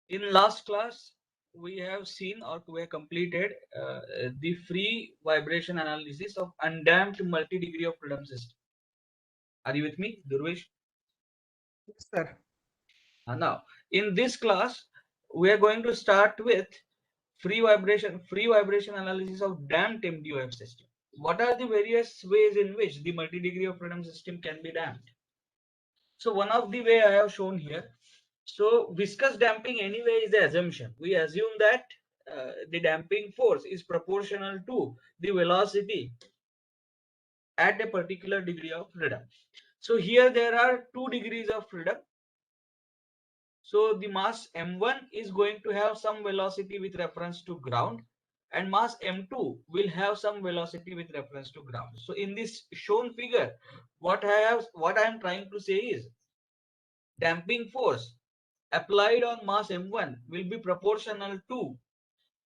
In last class, we have seen or we have completed the free vibration analysis of undamped multi-degree of freedom system. Are you with me, Durvesh? Yes, sir. Now, in this class, we are going to start with free vibration analysis of damped MDOF system. What are the various ways in which the multi-degree of freedom system can be damped? So one of the way I have shown here. So viscous damping anyway is the assumption. We assume that the damping force is proportional to the velocity at a particular degree of freedom. So here there are 2 degrees of freedom. So the mass m1 is going to have some velocity with reference to ground, and mass m2 will have some velocity with reference to ground. So in this shown figure, what I am trying to say is damping force applied on mass m1 will be proportional to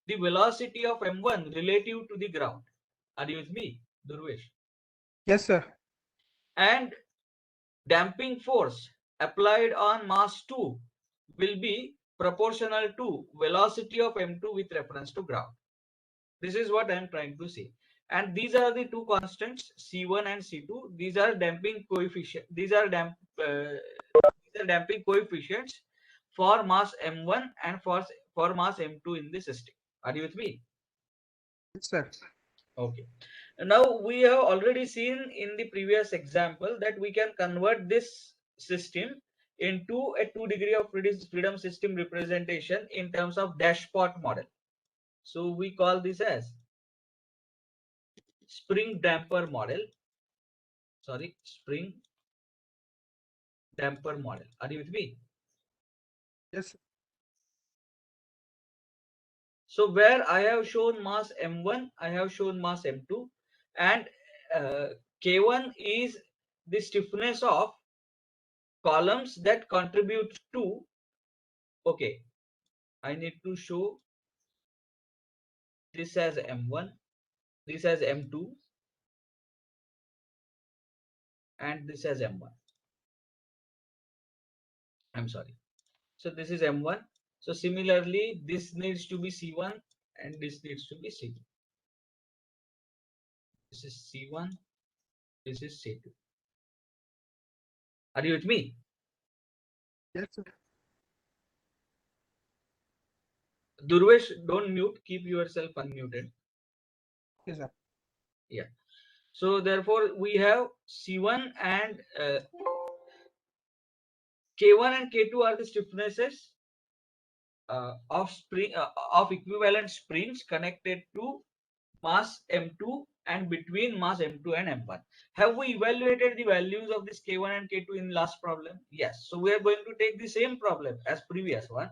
the velocity of m1 relative to the ground. Are you with me, Durvesh? Yes, sir. And damping force applied on mass 2 will be proportional to velocity of m2 with reference to ground. This is what I am trying to say. And these are the two constants, C1 and C2. These are damping coefficient. These are damping coefficients for mass m1 and for mass m2 in the system. Are you with me? Yes, sir. Okay. Now we have already seen in the previous example that we can convert this system into a 2 degree of freedom system representation in terms of dashpot model. So we call this as spring damper model. Sorry, spring damper model. Are you with me? Yes, So where I have shown mass m1, I have shown mass m2, and k1 is the stiffness of columns that contribute to. Okay, I need to show this as m1, this as m2, and this as m1. I'm sorry. So this is m1. So similarly, this needs to be c1 and this needs to be c2. This is c1, this is c2. Are you with me? yes, sir. Durvesh, don't mute. Keep yourself unmuted. Okay, sir. Yeah. So therefore, we have C1 and K1 and K2 are the stiffnesses of equivalent springs connected to mass M2 and between mass M2 and M1. Have we evaluated the values of this K1 and K2 in last problem? Yes. So we are going to take the same problem as previous one.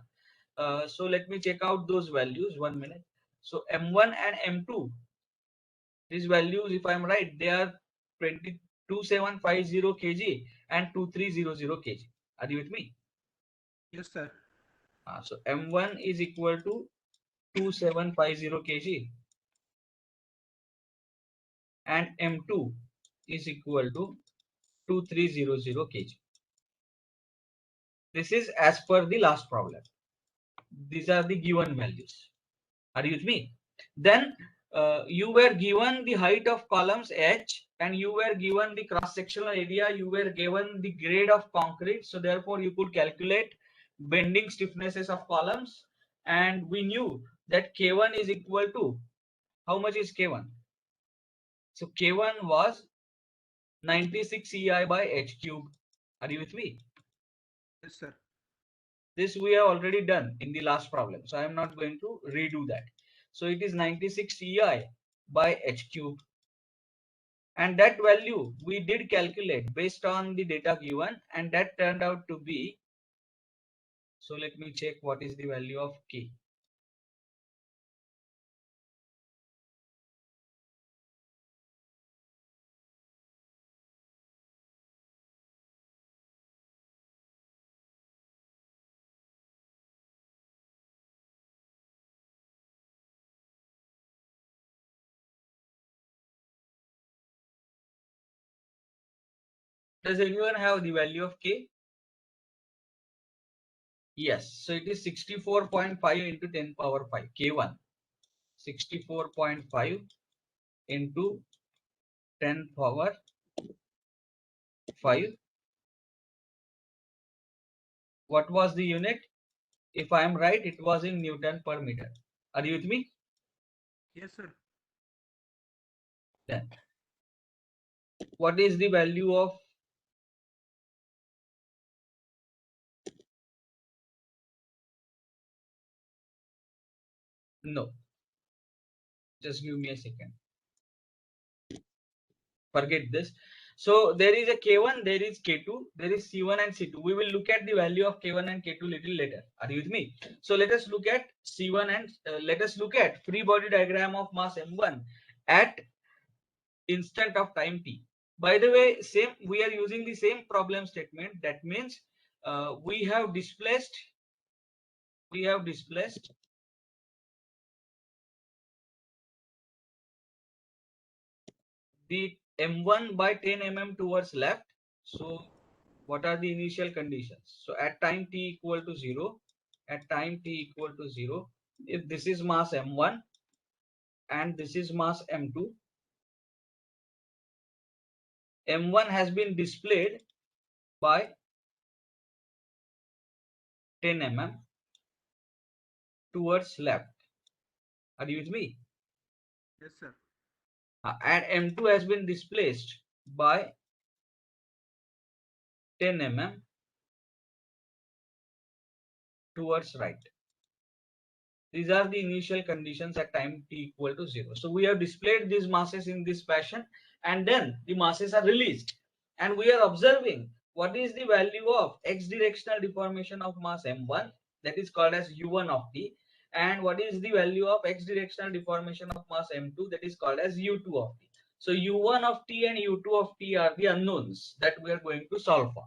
So let me check out those values. 1 minute. So M1 and M2, these values, if I'm right, they are 2750 kg and 2300 kg. Are you with me? Yes, sir. So M1 is equal to 2750 kg and M2 is equal to 2300 kg. This is as per the last problem. These are the given values. Are you with me? Then you were given the height of columns H and you were given the cross sectional area, you were given the grade of concrete. So therefore you could calculate bending stiffnesses of columns, and we knew that K1 is equal to, how much is K1? So K1 was 96 EI by H cube. Are you with me? Yes, sir. This we have already done in the last problem. So I am not going to redo that. So it is 96 EI by H cube. And that value we did calculate based on the data given, and that turned out to be, so let me check what is the value of K. Does anyone have the value of K? Yes, so it is 64.5 into 10 power 5 K1. 64.5 into 10 power 5. What was the unit? If I am right, it was in Newton per meter. Are you with me? Yes, sir. Then what is the value of no? Just give me a second. Forget this. So there is a K1, there is K2, there is C1 and C2. We will look at the value of K1 and K2 little later. Are you with me? So let us look at C1 and let us look at free body diagram of mass M1 at instant of time t. By the way, same we are using the same problem statement. That means we have displaced the M1 by 10 mm towards left. So what are the initial conditions? So at time t equal to 0, if this is mass M1 and this is mass M2, M1 has been displayed by 10 mm towards left. Are you with me? Yes, sir. And M2 has been displaced by 10 mm towards right. These are the initial conditions at time t equal to 0. So we have displayed these masses in this fashion, and then the masses are released. And we are observing what is the value of x directional deformation of mass m1, that is called as u1 of t, and what is the value of x directional deformation of mass m2, that is called as u2 of t. So u1 of t and u2 of t are the unknowns that we are going to solve for.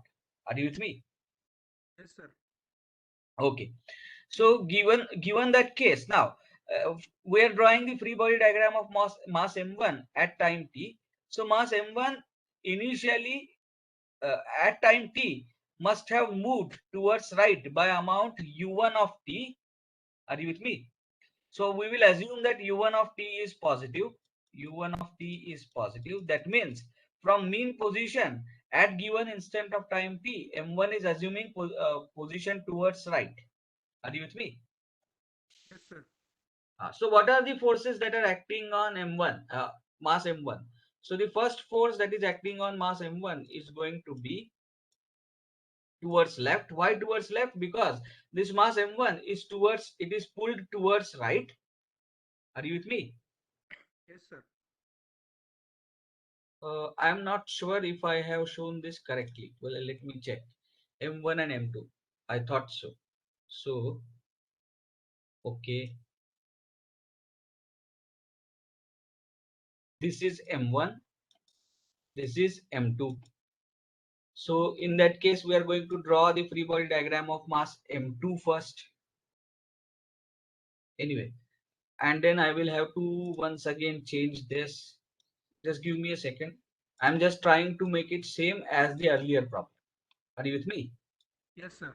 Are you with me? Yes, sir. Okay. So given that case, now we are drawing the free body diagram of mass m1 at time t. So mass m1 initially at time t must have moved towards right by amount u1 of t. Are you with me? So we will assume that u1 of t is positive. u1 of t is positive. That means from mean position at given instant of time t, m1 is assuming position towards right. Are you with me? Yes, sir. So what are the forces that are acting on M1, mass M1? So the first force that is acting on mass M1 is going to be towards left. Why towards left? Because this mass M1 is it is pulled towards right. Are you with me? Yes, sir. I am not sure if I have shown this correctly. Well, let me check. M1 and M2. I thought so. So, okay. This is M1. This is M2. So in that case, we are going to draw the free body diagram of mass M2 first. Anyway, and then I will have to once again change this. Just give me a second. I'm just trying to make it same as the earlier problem. Are you with me? Yes, sir.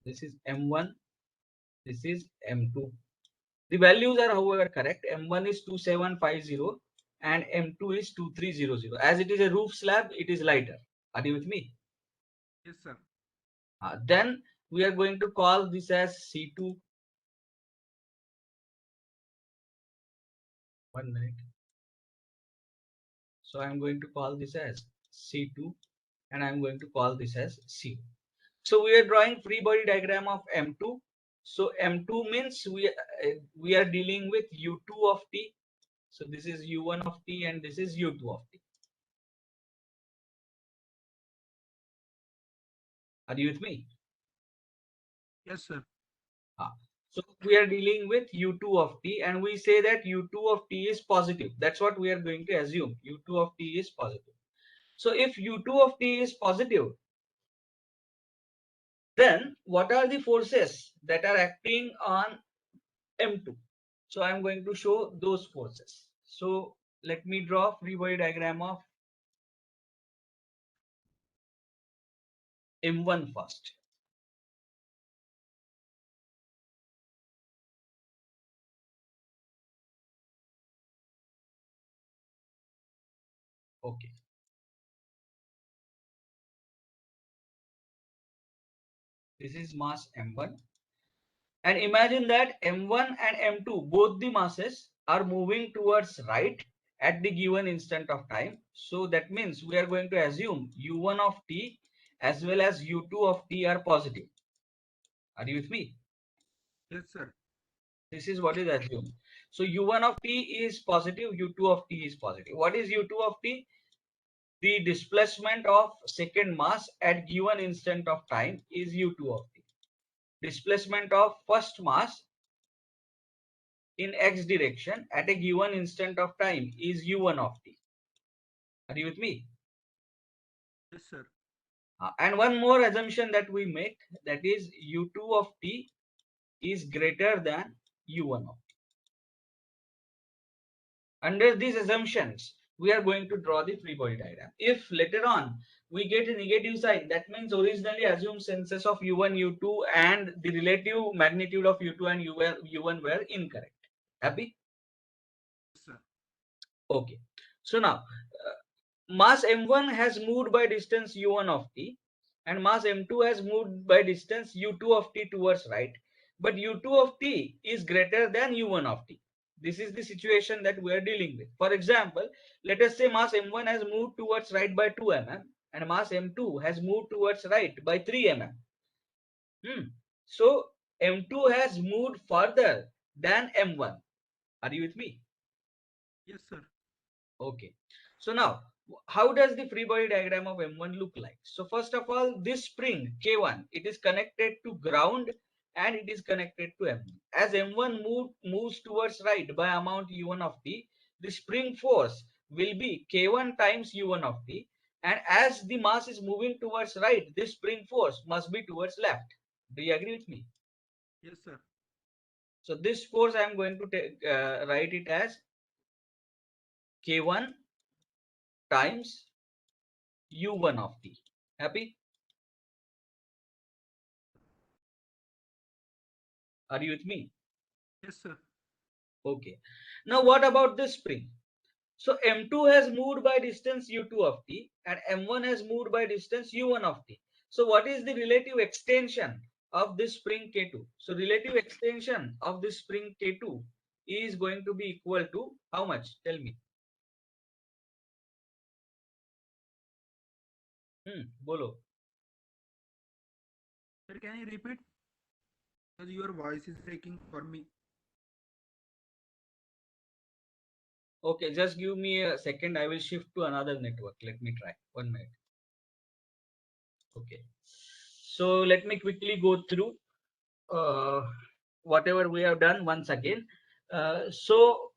This is M1. This is M2. The values are however correct. M1 is 2750 and M2 is 2300. As it is a roof slab, it is lighter. Are you with me? Yes, sir. Then we are going to call this as C2. 1 minute. So I'm going to call this as C2 and I'm going to call this as C. So we are drawing free body diagram of M2. So M2 means we are dealing with U2 of T. So this is U1 of T and this is U2 of T. Are you with me? Yes, sir. So we are dealing with U2 of T and we say that U2 of T is positive. That's what we are going to assume. U2 of T is positive. So if U2 of T is positive, then what are the forces that are acting on M2? So I'm going to show those forces. So let me draw free body diagram of M1 first. Okay. This is mass M1. And imagine that M1 and M2, both the masses are moving towards right at the given instant of time. So that means we are going to assume U1 of t as well as U2 of t are positive. Are you with me? Yes, sir. This is what is assumed. So U1 of t is positive, U2 of t is positive. What is U2 of t? The displacement of second mass at given instant of time is U2 of t. Displacement of first mass in x direction at a given instant of time is U1 of t. Are you with me? Yes, sir. And one more assumption that we make, that is U2 of t is greater than U1 of t. Under these assumptions, we are going to draw the free body diagram. If later on we get a negative sign, that means originally assumed senses of U1, U2 and the relative magnitude of U2 and U1 were incorrect. Happy? Yes, sir. Okay. So now, mass M1 has moved by distance U1 of t and mass M2 has moved by distance U2 of t towards right, but U2 of t is greater than U1 of t. This is the situation that we are dealing with. For example, let us say mass M1 has moved towards right by 2 mm and mass M2 has moved towards right by 3 mm. So M2 has moved further than M1. Are you with me? Yes, sir. Okay. So now, how does the free body diagram of M1 look like? So first of all, this spring K1, it is connected to ground and it is connected to M1. As M1 moves towards right by amount U1 of t, the spring force will be K1 times U1 of t. And as the mass is moving towards right, this spring force must be towards left. Do you agree with me? Yes, sir. So this force I am going to write it as K1 times U1 of t. Happy? Are you with me? Yes, sir. Okay. Now what about this spring? So M2 has moved by distance U2 of t and M1 has moved by distance U1 of t. So what is the relative extension of this spring K2? So relative extension of this spring K2 is going to be equal to how much? Tell me. Bolo. Sir, can you repeat? Because your voice is breaking for me. Okay, just give me a second. I will shift to another network. Let me try. 1 minute. Okay. So let me quickly go through uh, whatever we have done once again. So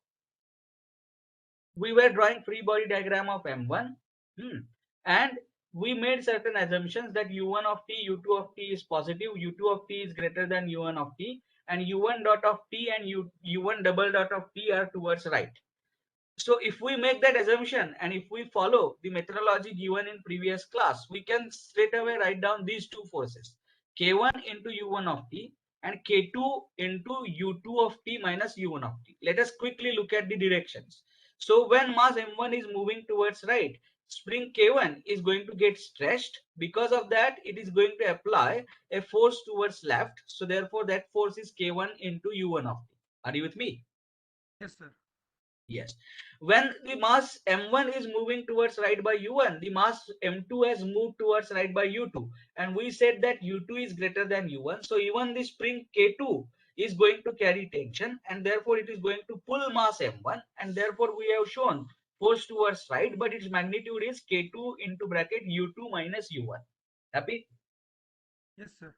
we were drawing free body diagram of M1 and we made certain assumptions that U1 of t, U2 of t is positive, U2 of t is greater than U1 of t and U1 dot of t and U1 double dot of t are towards right. So if we make that assumption and if we follow the methodology given in previous class, we can straight away write down these two forces, K1 into U1 of t and K2 into U2 of t minus U1 of t. Let us quickly look at the directions. So when mass M1 is moving towards right, spring K1 is going to get stretched. Because of that, it is going to apply a force towards left. So therefore, that force is K1 into U1 of t. Are you with me? Yes, sir. Yes. When the mass M1 is moving towards right by U1, the mass M2 has moved towards right by U2. And we said that U2 is greater than U1. So even the spring K2 is going to carry tension and therefore it is going to pull mass M1. And therefore we have shown force towards right, but its magnitude is K2 into bracket U2 minus U1. Happy? Yes, sir.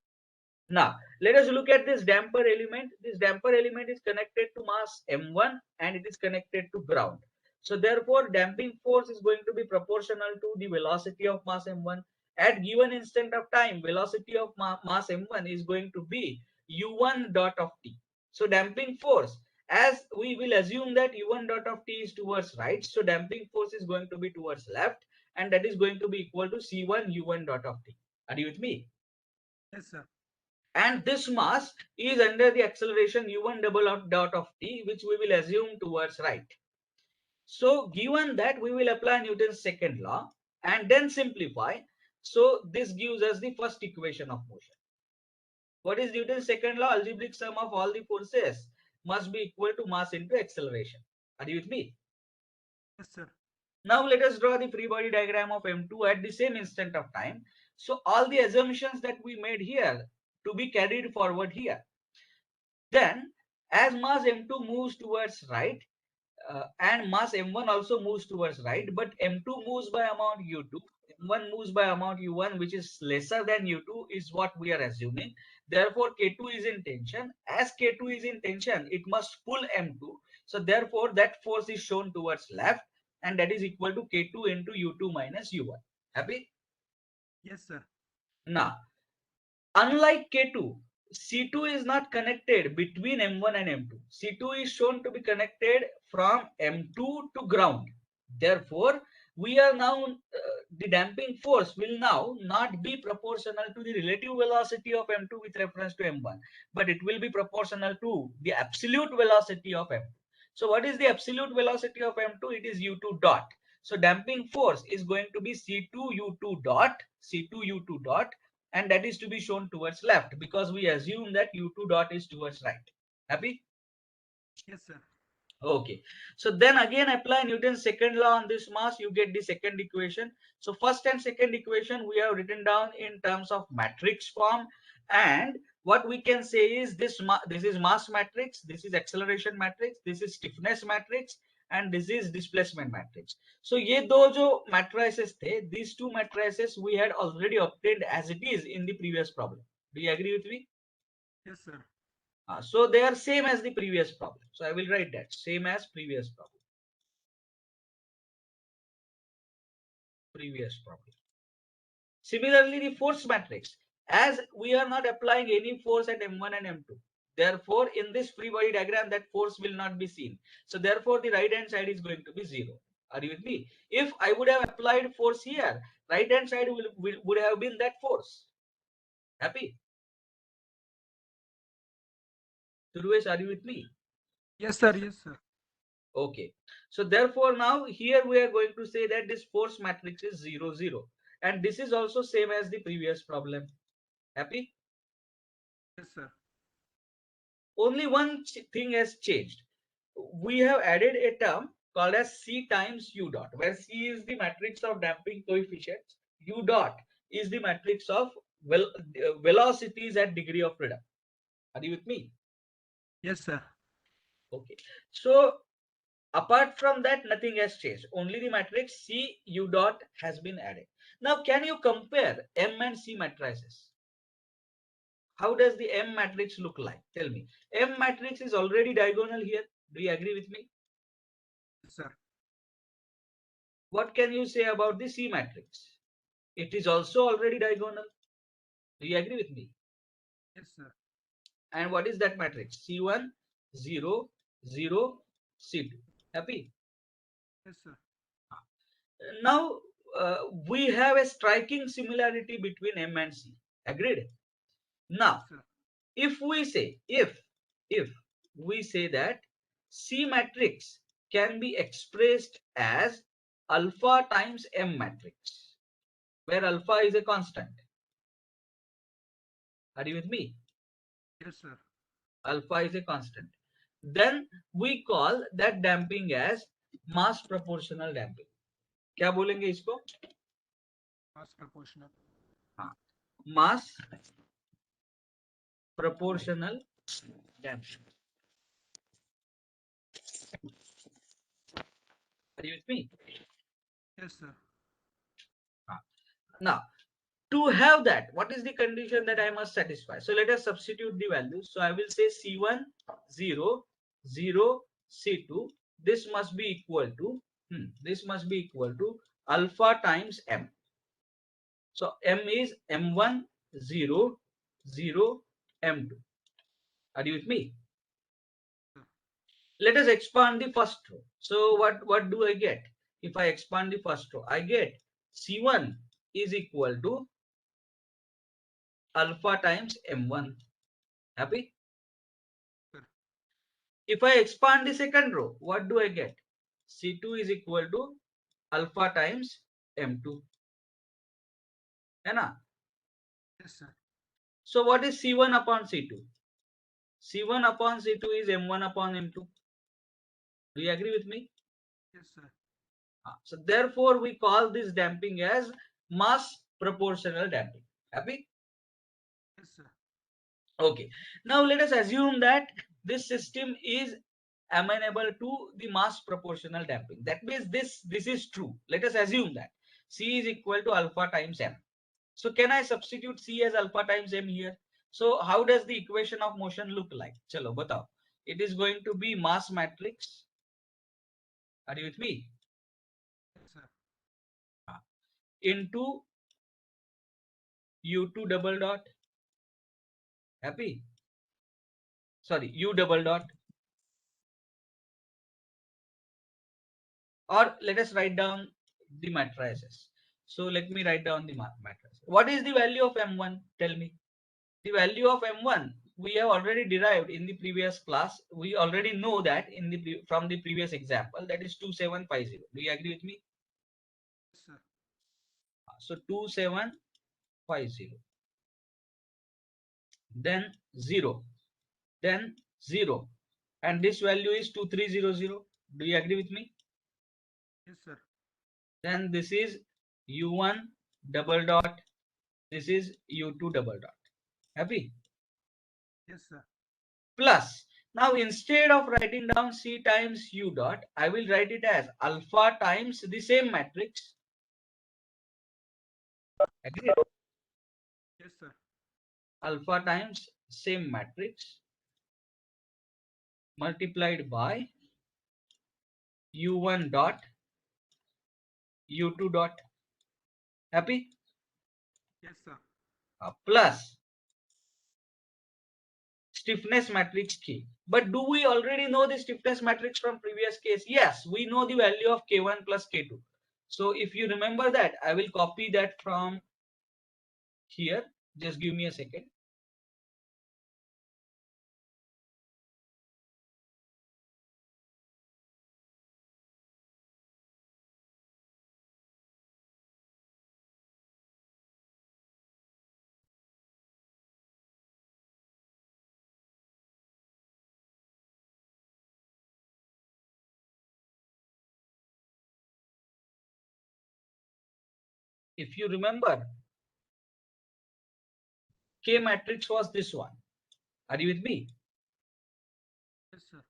Now, let us look at this damper element. This damper element is connected to mass M1 and it is connected to ground. So therefore, damping force is going to be proportional to the velocity of mass M1. At given instant of time, velocity of mass M1 is going to be U1 dot of t. So damping force, as we will assume that U1 dot of t is towards right, so damping force is going to be towards left and that is going to be equal to C1 U1 dot of t. Are you with me? Yes, sir. And this mass is under the acceleration u1 double dot of t, which we will assume towards right. So given that, we will apply Newton's second law and then simplify. So this gives us the first equation of motion. What is Newton's second law? Algebraic sum of all the forces must be equal to mass into acceleration. Are you with me? Yes, sir. Now let us draw the free body diagram of M2 at the same instant of time. So all the assumptions that we made here to be carried forward here. Then as mass M2 moves towards right, and mass M1 also moves towards right, but M2 moves by amount U2, M1 moves by amount U1, which is lesser than U2, is what we are assuming. Therefore, K2 is in tension. As K2 is in tension, it must pull M2. So therefore, that force is shown towards left, and that is equal to K2 into U2 minus U1. Happy? Yes, sir. Now, unlike K2, C2 is not connected between M1 and M2. C2 is shown to be connected from M2 to ground. Therefore, we are now, the damping force will now not be proportional to the relative velocity of M2 with reference to M1, but it will be proportional to the absolute velocity of M2. So what is the absolute velocity of M2? It is U2 dot. So damping force is going to be C2 U2 dot, C2 U2 dot, and that is to be shown towards left because we assume that u2 dot is towards right. Happy? Yes, sir. Okay. So then again apply Newton's second law on this mass, you get the second equation. So first and second equation we have written down in terms of matrix form, and what we can say is this is mass matrix, this is acceleration matrix, this is stiffness matrix, and this is displacement matrix. So ये दो जो matrices थे, these two matrices we had already obtained as it is in the previous problem. Do you agree with me? Yes, sir. So they are same as the previous problem. So I will write that same as previous problem. Previous problem. Similarly, the force matrix, as we are not applying any force at M1 and M2. Therefore, in this free body diagram, that force will not be seen. So therefore, the right hand side is going to be 0. Are you with me? If I would have applied force here, right hand side would have been that force. Happy? Durvesh, are you with me? Yes, sir. Yes, sir. Okay. So therefore now here we are going to say that this force matrix is 0, 0. And this is also same as the previous problem. Happy? Yes, sir. Only one thing has changed. We have added a term called as C times U dot, where C is the matrix of damping coefficients, U dot is the matrix of velocities at degree of freedom. Are you with me? Yes, sir. Okay. So apart from that, nothing has changed. Only the matrix C U dot has been added. Now, can you compare M and C matrices? How does the M matrix look like? Tell me. M matrix is already diagonal here. Do you agree with me? Yes, sir. What can you say about the C matrix? It is also already diagonal. Do you agree with me? Yes, sir. And what is that matrix? C1, 0, 0, C2. Happy? Yes, sir. Now, we have a striking similarity between M and C. Agreed? Now, Yes, sir. if we say, if we say that C matrix can be expressed as alpha times M matrix, where alpha is a constant. Are you with me? Yes, sir. Alpha is a constant. Then we call that damping as mass proportional damping. क्या बोलेंगे इसको? Mass proportional. हाँ, mass proportional damping. Are you with me? Yes, sir. Now, to have that, what is the condition that I must satisfy? So let us substitute the values. So I will say C1, 0, 0, C2. This must be equal to, this must be equal to alpha times M. So M is M1, 0, 0, M2. Are you with me? Let us expand the first row. So what do I get? If I expand the first row, I get C1 is equal to alpha times m1. Happy? Sir. If I expand the second row, what do I get? C2 is equal to alpha times m2. है ना? Yes, sir. So what is C1 upon C2? C1 upon C2 is m1 upon m2. Do you agree with me? Yes, sir. So therefore we call this damping as mass proportional damping. Happy? Yes, sir. Okay. Now let us assume that this system is amenable to the mass proportional damping. That means this is true. Let us assume that C is equal to alpha times m. So can I substitute C as alpha times m here? So how does the equation of motion look like? Chalo, batao. It is going to be mass matrix. Are you with me? Yes, sir. Into U2 double dot. Happy? Sorry, U double dot. Or let us write down the matrices. So let me write down the matrice. What is the value of m1? Tell me. The value of m1 we have already derived in the previous class. We already know that in the from the previous example, that is 2750. Do you agree with me? Yes, sir. So 2750, then 0, then 0, and this value is 2300. Do you agree with me? Yes, sir. Then this is u1 double dot, this is u2 double dot. Happy? Yes, sir. Plus, now instead of writing down C times U dot, I will write it as alpha times the same matrix. Agree? Yes, sir. Alpha times same matrix multiplied by U1 dot U2 dot. Happy? Yes, sir. Plus stiffness matrix K. But do we already know the stiffness matrix from previous case? Yes, we know the value of K1 plus K2. So if you remember that, I will copy that from here. Just give me a second. If you remember, K matrix was this one. Are you with me? Yes, sir.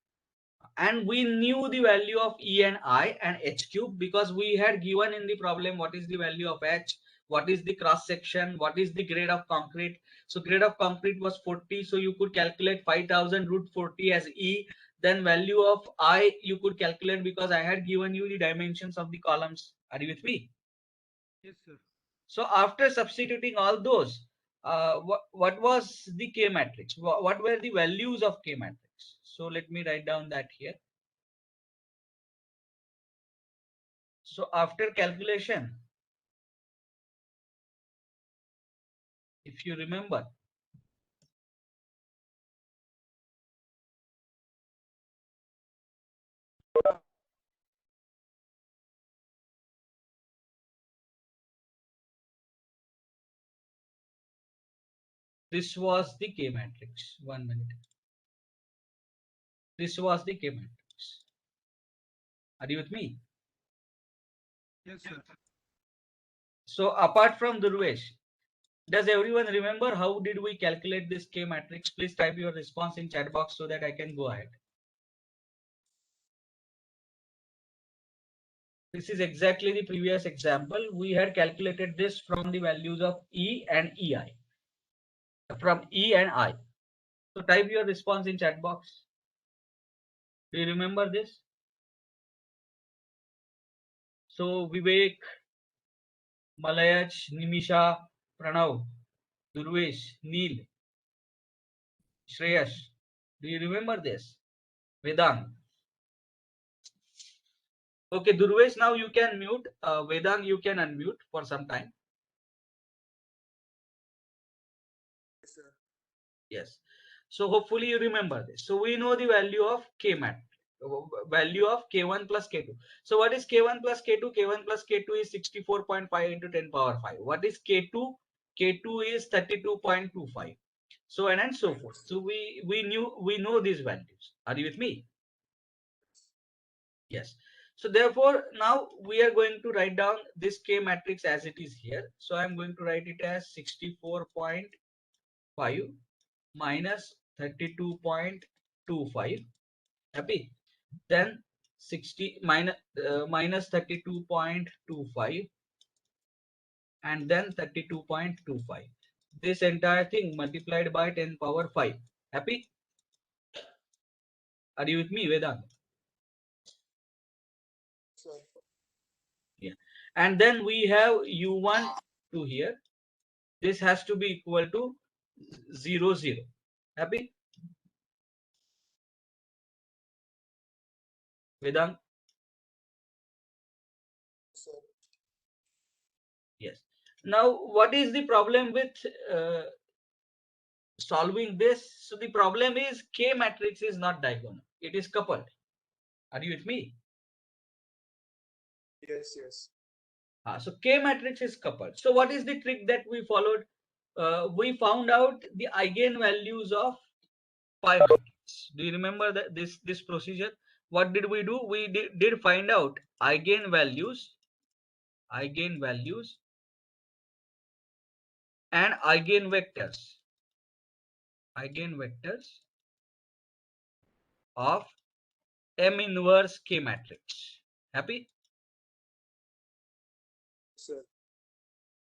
And we knew the value of E and I and H cube because we had given in the problem what is the value of H, what is the cross section, what is the grade of concrete. So grade of concrete was 40. So you could calculate 5000 root 40 as E. Then value of I you could calculate because I had given you the dimensions of the columns. Are you with me? Yes, sir. So after substituting all those, what was the K matrix? What were the values of K matrix? So let me write down that here. So after calculation, if you remember, this was the K matrix. 1 minute. This was the K matrix. Are you with me? Yes, sir. So apart from Durvesh, does everyone remember how did we calculate this K matrix? Please type your response in chat box so that I can go ahead. This is exactly the previous example. We had calculated this from the values of E and EI. From E and I. So type your response in chat box. Do you remember this? So Vivek, Malayach, Nimisha, Pranav, Durvesh, Neil, Shreyas. Do you remember this? Vedang. Okay, Durvesh, now you can mute. Vedang, you can unmute for some time. Yes. So hopefully you remember this. So we know the value of K matrix, value of K1 plus K2. So what is K1 plus K2? K1 plus K2 is 64.5 into 10 power 5. What is K2? K2 is 32.25. So and so forth. So we know these values. Are you with me? Yes. So therefore now we are going to write down this K matrix as it is here. So I'm going to write it as 64.5 minus 32.25. Happy? Then 60 minus 32.25 and then 32.25. This entire thing multiplied by 10 power 5. Happy? Are you with me, Vedant? Sir. Yeah. And then we have u1 to here. This has to be equal to 0, 0. Happy? Vedant? Sir. Yes. Now, what is the problem with solving this? So the problem is K matrix is not diagonal. It is coupled. Are you with me? Yes, yes. So K matrix is coupled. So what is the trick that we followed? We found out the eigenvalues of pi matrix. Do you remember that this procedure? What did we do? We did find out eigenvalues and eigenvectors of M inverse K matrix. Happy? Sir.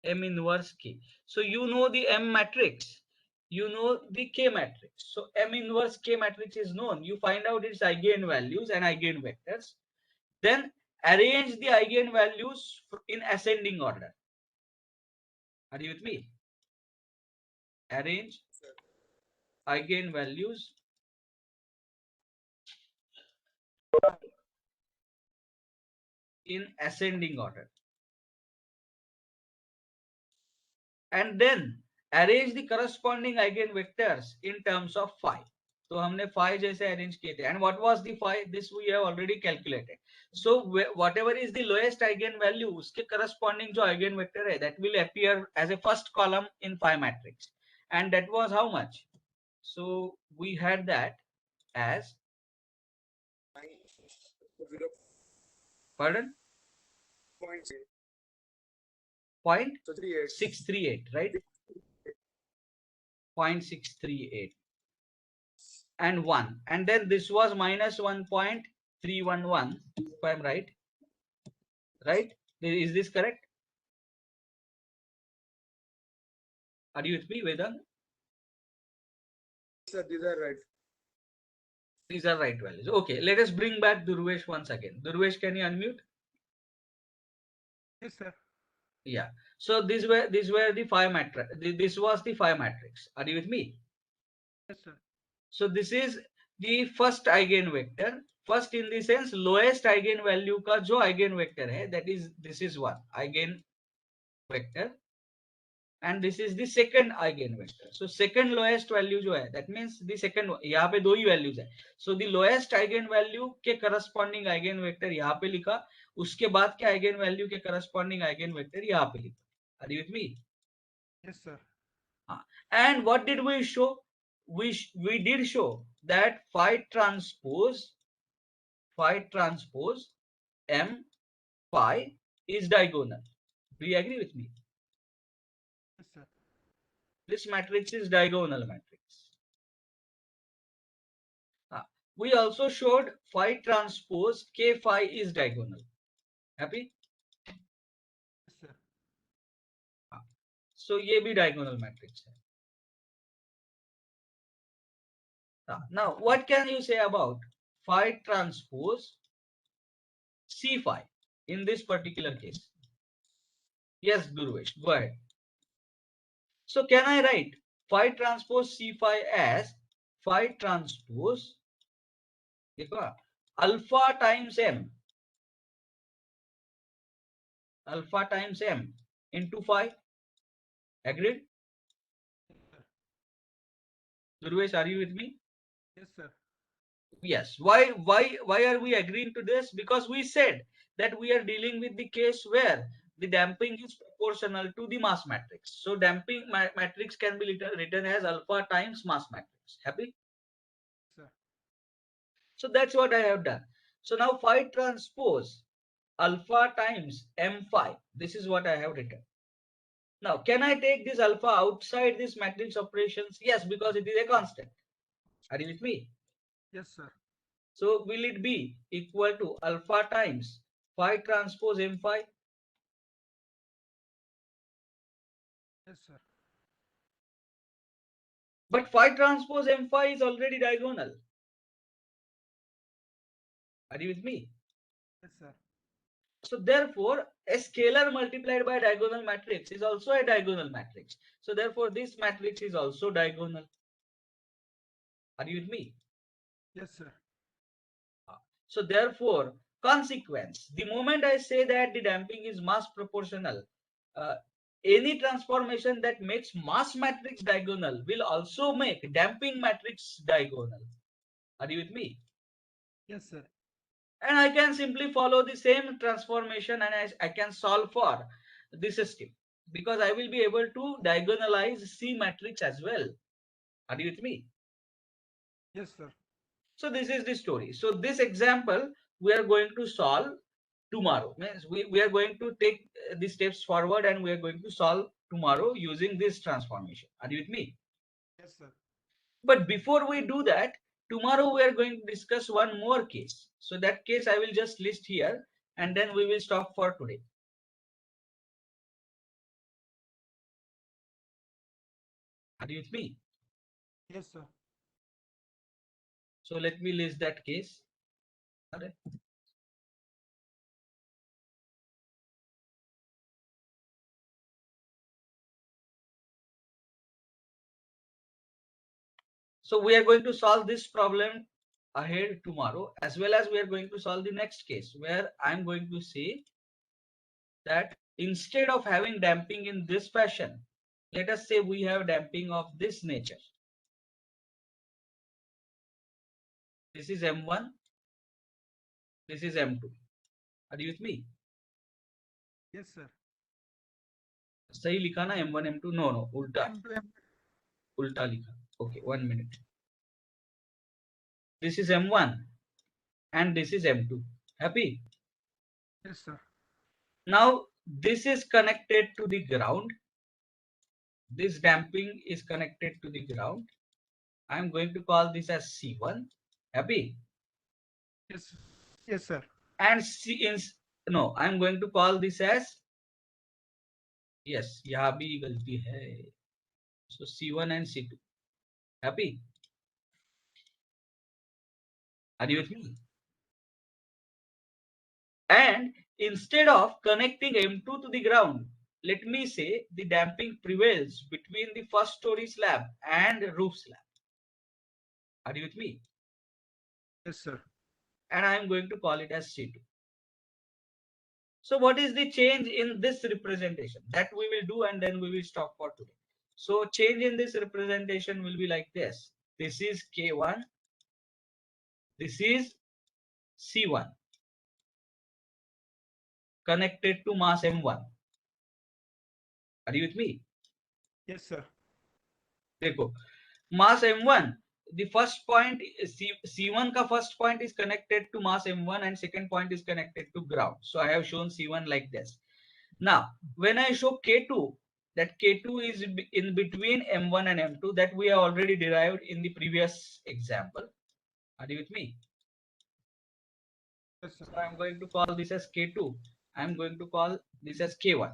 M inverse K. So you know the M matrix, you know the K matrix. So M inverse K matrix is known. You find out its eigenvalues and eigenvectors. Then arrange the eigenvalues in ascending order. Are you with me? Arrange Sir. eigenvalues in ascending order. And then arrange the corresponding eigenvectors in terms of phi. तो हमने phi जैसे arrange किए थे. And what was the phi? This we have already calculated. So whatever is the lowest eigenvalue, उसके corresponding जो eigenvector है, that will appear as a first column in phi matrix. And that was how much? So we had that as, 0. pardon, Point 38. 0.638, right? 0.638 and 1. And then this was minus 1.311, if I'm right. Right? Is this correct? Are you with me, Vedant? Sir, these are right. These are right values. Okay, let us bring back Durvesh once again. Durvesh, can you unmute? Yes, sir. Yeah. So these were the phi matrix. This was the phi matrix. Are you with me? Yes, sir. So this is the first eigenvector. First in the sense lowest eigenvalue का जो eigenvector है, that is this is one eigenvector. And this is the second eigenvector. So second lowest value जो है, that means the second, यहाँ पे दो ही values है. So the lowest eigenvalue के corresponding eigenvector यहाँ पे लिखा, उसके बाद के eigenvalue के corresponding eigenvector यहाँ पे लिखा. Are you with me? Yes, sir. And what did we show? We did show that phi transpose M phi is diagonal. Do you agree with me? Yes, sir. This matrix is diagonal matrix. We also showed phi transpose K phi is diagonal. Happy? Yes, sir. So ये भी diagonal matrix है. Now what can you say about phi transpose C phi in this particular case? Yes, Durvesh, go ahead. So can I write phi transpose C phi as phi transpose देखो alpha times m into phi. Agreed? Durvesh, are you with me? Yes, sir. Yes. Why are we agreeing to this? Because we said that we are dealing with the case where the damping is proportional to the mass matrix. So damping matrix can be written as alpha times mass matrix. Happy? Yes, sir. So that's what I have done. So now phi transpose alpha times m phi. This is what I have written. Now, can I take this alpha outside this matrix operations? Yes, because it is a constant. Are you with me? Yes, sir. So will it be equal to alpha times phi transpose m phi? Yes, sir. But phi transpose m phi is already diagonal. Are you with me? Yes, sir. So therefore, a scalar multiplied by diagonal matrix is also a diagonal matrix. So therefore, this matrix is also diagonal. Are you with me? Yes, sir. So therefore, consequence, the moment I say that the damping is mass proportional, uh, any transformation that makes mass matrix diagonal will also make damping matrix diagonal. Are you with me? Yes, sir. And I can simply follow the same transformation and I can solve for the system because I will be able to diagonalize C matrix as well. Are you with me? Yes, sir. So this is the story. So this example we are going to solve tomorrow. Means we are going to take the steps forward and we are going to solve tomorrow using this transformation. Are you with me? Yes, sir. But before we do that, tomorrow we are going to discuss one more case. So that case I will just list here and then we will stop for today. Are you with me? Yes, sir. So let me list that case. Alright. So we are going to solve this problem ahead tomorrow, as well as we are going to solve the next case where I'm going to say that instead of having damping in this fashion, let us say we have damping of this nature. This is M1, this is M2. Are you with me? Yes, sir. सही लिखा ना M1 M2? No, no, उल्टा M2M. उल्टा लिखा. Okay, 1 minute. This is M1 and this is M2. Happy? Yes, sir. Now this is connected to the ground. This damping is connected to the ground. I'm going to call this as C1. Happy? Yes. Yes, sir. And C is no, I'm going to call this as yes, यहाँ भी गलती है. So C1 and C2. Happy? Are you with me? And instead of connecting M2 to the ground, let me say the damping prevails between the first story slab and roof slab. Are you with me? Yes, sir. And I'm going to call it as C2. So what is the change in this representation? That we will do and then we will stop for today. So change in this representation will be like this. This is K1. This is C1 connected to mass M1. Are you with me? Yes, sir. देखो, mass M1, the first point C1 का first point is connected to mass M1 and second point is connected to ground. So I have shown C1 like this. Now, when I show K2, that K2 is in between M1 and M2 that we have already derived in the previous example. Are you with me? Yes, sir. So I'm going to call this as K2. I'm going to call this as K1.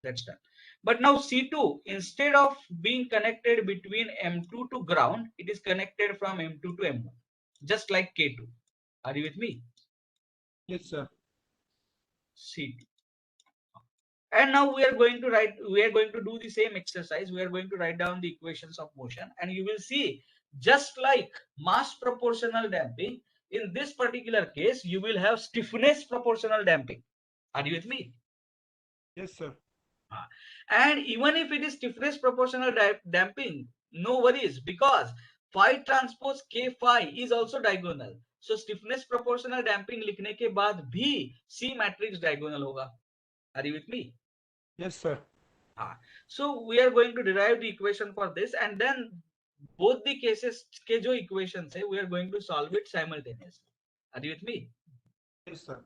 That's done. But now C2, instead of being connected between M2 to ground, it is connected from M2 to M1, just like K2. Are you with me? Yes, sir. C2. And now we are going to do the same exercise. We are going to write down the equations of motion and you will see just like mass proportional damping, in this particular case, you will have stiffness proportional damping. Are you with me? Yes, sir. And even if it is stiffness proportional damping, No worries, because phi transpose k phi is also diagonal. So stiffness proportional damping लिखने के बाद भी C matrix diagonal होगा. Are you with me? Yes, sir. So we are going to derive the equation for this, and then both the cases के जो equations है, we are going to solve it simultaneously. Are you with me? Yes, sir.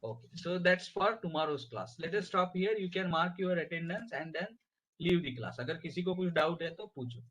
Okay, so that's for tomorrow's class. Let us stop here. You can mark your attendance and then leave the class. अगर किसी को कुछ doubt है तो पूछो.